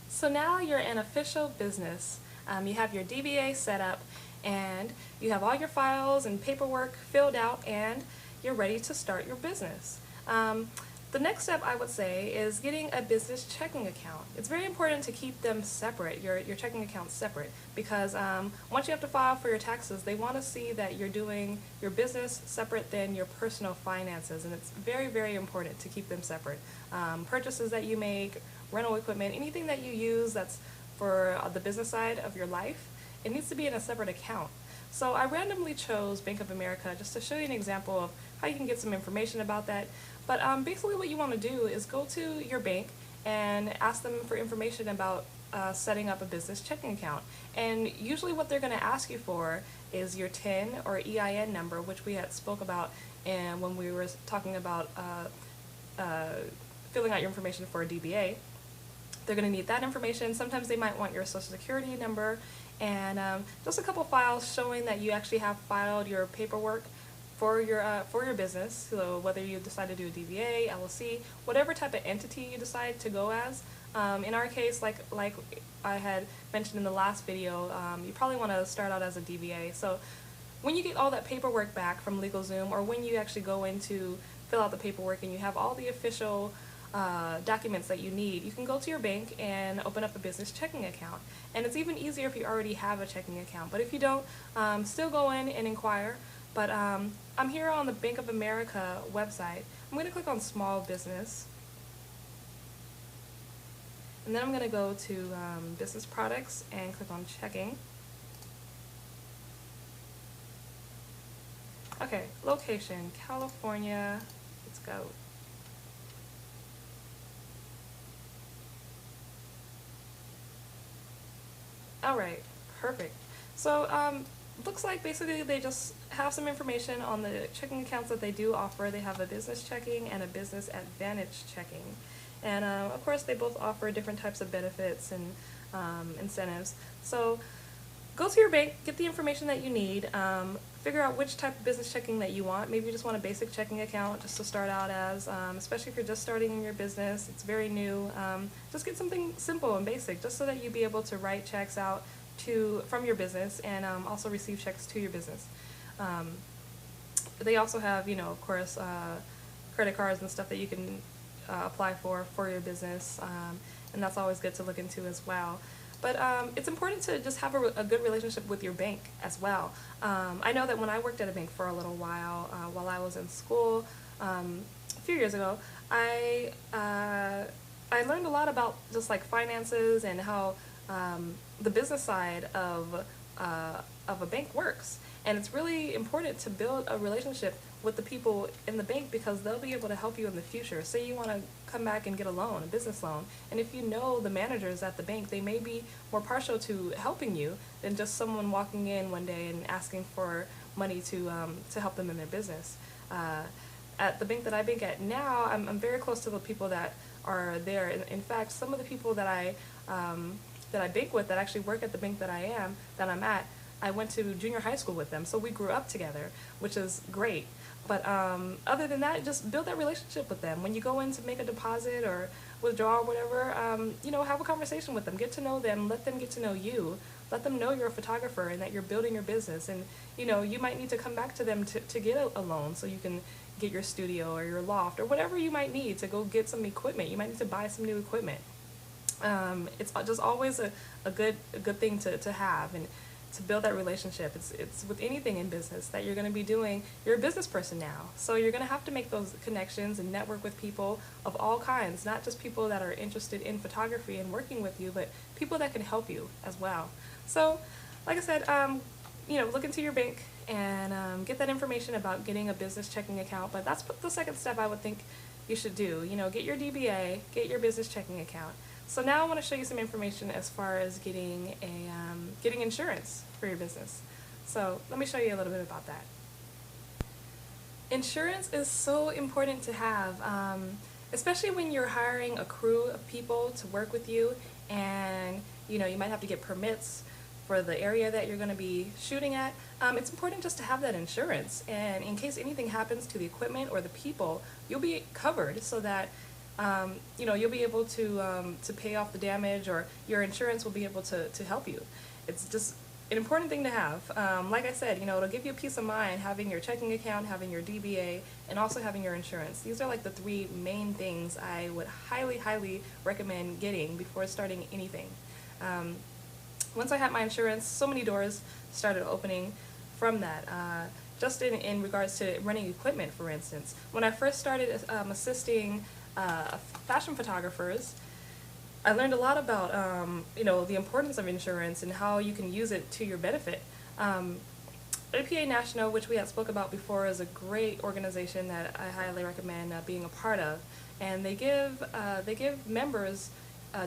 So now you're an official business. You have your DBA set up and you have all your files and paperwork filled out and you're ready to start your business. The next step I would say is getting a business checking account. It's very important to keep them separate, your checking accounts separate, because once you have to file for your taxes, they want to see that you're doing your business separate than your personal finances, and it's very, very important to keep them separate. Purchases that you make, rental equipment, anything that you use that's for the business side of your life, it needs to be in a separate account. So I randomly chose Bank of America just to show you an example of how you can get some information about that. But basically what you want to do is go to your bank and ask them for information about setting up a business checking account. And usually what they're going to ask you for is your TIN or EIN number, which we had spoke about and when we were talking about filling out your information for a DBA. They're going to need that information. Sometimes they might want your social security number and just a couple files showing that you actually have filed your paperwork for your business. So whether you decide to do a DBA, LLC, whatever type of entity you decide to go as. In our case, like I had mentioned in the last video, you probably want to start out as a DBA. So when you get all that paperwork back from LegalZoom, or when you actually go in to fill out the paperwork and you have all the official documents that you need, you can go to your bank and open up a business checking account. And it's even easier if you already have a checking account. But if you don't, still go in and inquire. But I'm here on the Bank of America website. I'm going to click on small business. And then I'm going to go to business products and click on checking. Okay, location, California. Let's go. Alright, perfect. So looks like basically they just have some information on the checking accounts that they do offer. They have a business checking and a business advantage checking. And of course they both offer different types of benefits and incentives. So go to your bank, get the information that you need, figure out which type of business checking that you want. Maybe you just want a basic checking account just to start out as, especially if you're just starting in your business, it's very new. Just get something simple and basic just so that you be able to write checks out from your business and also receive checks to your business. They also have, of course, credit cards and stuff that you can apply for your business, and that's always good to look into as well. But it's important to just have a good relationship with your bank as well. I know that when I worked at a bank for a little while I was in school, a few years ago, I learned a lot about just like finances and how the business side of a bank works. And it's really important to build a relationship with the people in the bank because they'll be able to help you in the future. Say you want to come back and get a loan, a business loan, and if you know the managers at the bank, they may be more partial to helping you than just someone walking in one day and asking for money to help them in their business. At the bank that I bank at now, I'm very close to the people that are there. In fact, some of the people that I bank with that actually work at the bank that I'm at, I went to junior high school with them, so we grew up together, which is great. But other than that, just build that relationship with them. When you go in to make a deposit or withdraw or whatever, have a conversation with them. Get to know them. Let them get to know you. Let them know you're a photographer and that you're building your business. And, you might need to come back to them to get a loan so you can get your studio or your loft or whatever you might need to go get some equipment. You might need to buy some new equipment. It's just always a good thing to have and to build that relationship. It's with anything in business that you're going to be doing. You're a business person now, so you're going to have to make those connections and network with people of all kinds, not just people that are interested in photography and working with you, but people that can help you as well. So like I said, look into your bank and get that information about getting a business checking account. But that's the second step I would think you should do. Get your DBA, get your business checking account. So now I want to show you some information as far as getting getting insurance for your business. So let me show you a little bit about that. Insurance is so important to have, especially when you're hiring a crew of people to work with you, and you might have to get permits for the area that you're going to be shooting at. It's important just to have that insurance, and in case anything happens to the equipment or the people, you'll be covered so that you'll be able to pay off the damage, or your insurance will be able to help you. It's just an important thing to have. Like I said, it'll give you peace of mind having your checking account, having your DBA, and also having your insurance. These are like the three main things I would highly, highly recommend getting before starting anything. Once I had my insurance, so many doors started opening from that. Just in regards to renting equipment, for instance. When I first started assisting fashion photographers, I learned a lot about the importance of insurance and how you can use it to your benefit. APA National, which we had spoke about before, is a great organization that I highly recommend being a part of, and they give members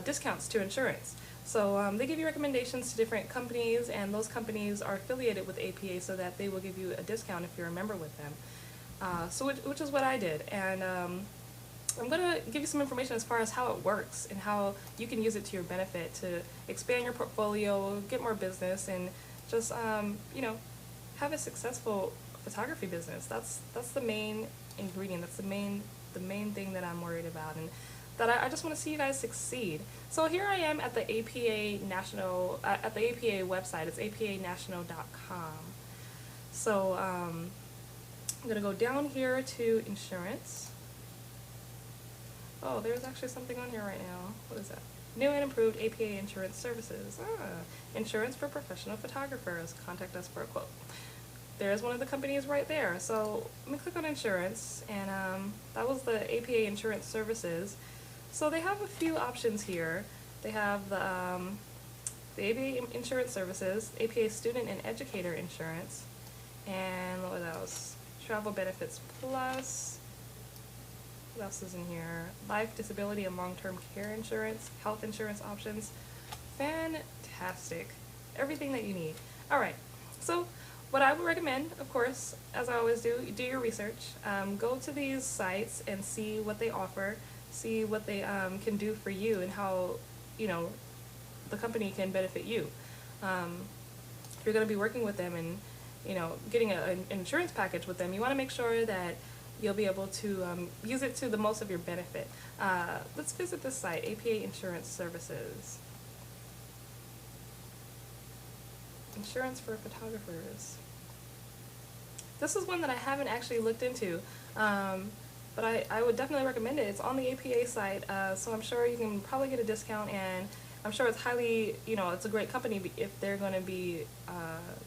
discounts to insurance. So they give you recommendations to different companies, and those companies are affiliated with APA so that they will give you a discount if you're a member with them. Which is what I did, and I'm going to give you some information as far as how it works and how you can use it to your benefit to expand your portfolio, get more business, and just have a successful photography business. That's the main ingredient. That's the main thing that I'm worried about, and that I just want to see you guys succeed. So here I am at the APA National, at the APA website. It's apanational.com. So I'm going to go down here to insurance. Oh, there's actually something on here right now. What is that? New and improved APA insurance services. Insurance for professional photographers. Contact us for a quote. There's one of the companies right there. So let me click on insurance, and that was the APA insurance services. So they have a few options here. They have the APA insurance services, APA student and educator insurance, and what else? Travel benefits plus. What else is in here? Life, disability, and long-term care insurance, health insurance options. Fantastic. Everything that you need. Alright, so what I would recommend, of course, as I always do your research. Go to these sites and see what they offer, see what they can do for you, and how, the company can benefit you. If you're going to be working with them and, getting an insurance package with them, you want to make sure that you'll be able to use it to the most of your benefit. Let's visit this site, APA Insurance Services. Insurance for photographers. This is one that I haven't actually looked into, but I would definitely recommend it. It's on the APA site, so I'm sure you can probably get a discount, and I'm sure it's highly, it's a great company if they're going to be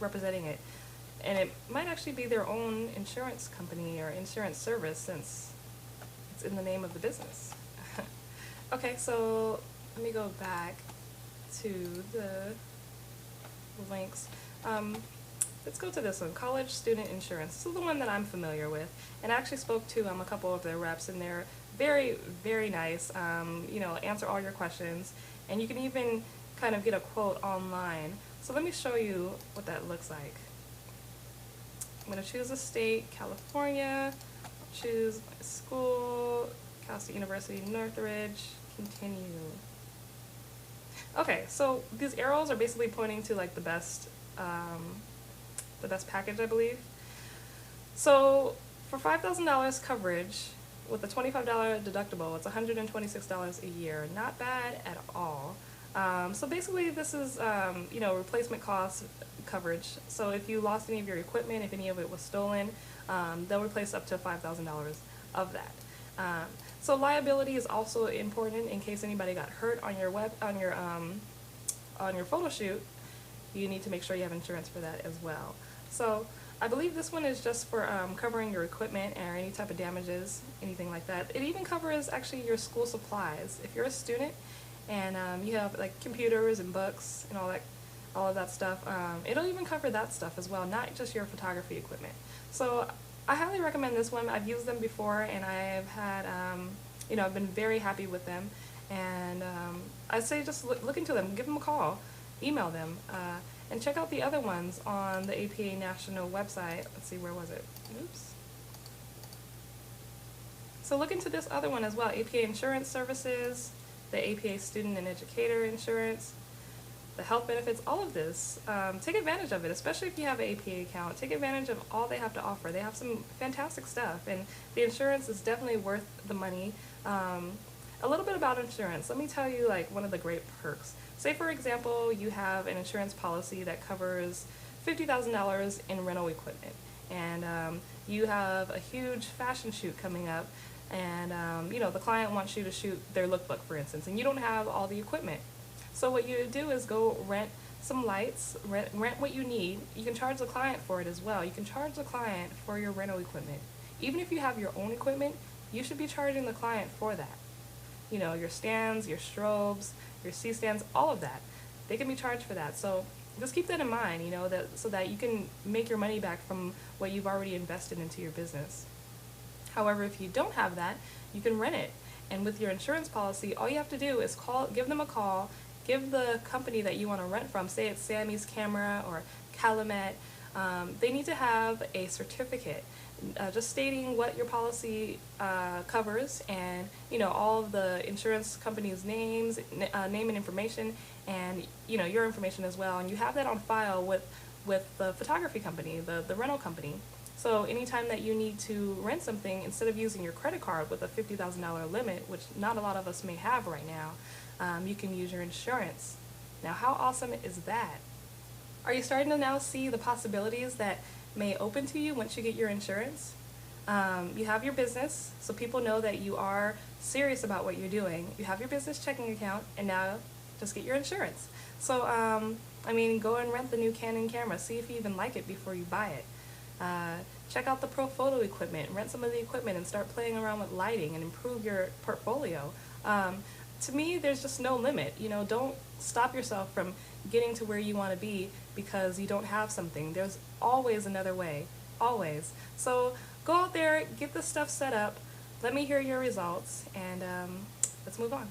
representing it. And it might actually be their own insurance company or insurance service, since it's in the name of the business. Okay, so let me go back to the links. Let's go to this one, College Student Insurance. This is the one that I'm familiar with, and I actually spoke to a couple of their reps, and they're very, very nice, answer all your questions, and you can even kind of get a quote online. So let me show you what that looks like. I'm going to choose a state, California, choose my school, Cal State University, Northridge, continue. Okay, so these arrows are basically pointing to like the best package, I believe. So for $5,000 coverage with a $25 deductible, it's $126 a year. Not bad at all. So basically this is, replacement cost coverage. So if you lost any of your equipment, if any of it was stolen, they'll replace up to $5,000 of that. So liability is also important in case anybody got hurt on your photo shoot. You need to make sure you have insurance for that as well. So I believe this one is just for covering your equipment or any type of damages, anything like that. It even covers actually your school supplies. If you're a student and you have like computers and books and all of that stuff, it'll even cover that stuff as well, not just your photography equipment. So I highly recommend this one. I've used them before, and I've had, I've been very happy with them. And I'd say just look into them, give them a call, email them, and check out the other ones on the APA National website. Let's see, where was it? Oops. So look into this other one as well, APA Insurance Services, the APA Student and Educator Insurance, the health benefits, all of this. Take advantage of it, especially if you have an APA account. Take advantage of all they have to offer. They have some fantastic stuff, and the insurance is definitely worth the money. a little bit about insurance. Let me tell you like one of the great perks. Say for example, you have an insurance policy that covers $50,000 in rental equipment, and you have a huge fashion shoot coming up, and you know, the client wants you to shoot their lookbook, for instance, and you don't have all the equipment. So what you do is go rent some lights, rent what you need. You can charge the client for it as well. You can charge the client for your rental equipment. Even if you have your own equipment, you should be charging the client for that. You know, your stands, your strobes, your C-stands, all of that. They can be charged for that. So just keep that in mind, you know, that so that you can make your money back from what you've already invested into your business. However, if you don't have that, you can rent it. And with your insurance policy, all you have to do is give them a call, give the company that you want to rent from, say it's Sammy's Camera or Calumet, they need to have a certificate just stating what your policy covers, and you know, all of the insurance company's names, name and information, and you know, your information as well, and you have that on file with the photography company, the rental company. So anytime that you need to rent something, instead of using your credit card with a $50,000 limit, which not a lot of us may have right now, you can use your insurance. Now, how awesome is that? Are you starting to now see the possibilities that may open to you once you get your insurance? You have your business, so people know that you are serious about what you're doing. You have your business checking account, and now just get your insurance. So, I mean, go and rent the new Canon camera. See if you even like it before you buy it. Check out the pro photo equipment, rent some of the equipment, and start playing around with lighting and improve your portfolio. To me, there's just no limit. You know, don't stop yourself from getting to where you want to be because you don't have something. There's always another way, always. So go out there, get this stuff set up, let me hear your results, and let's move on.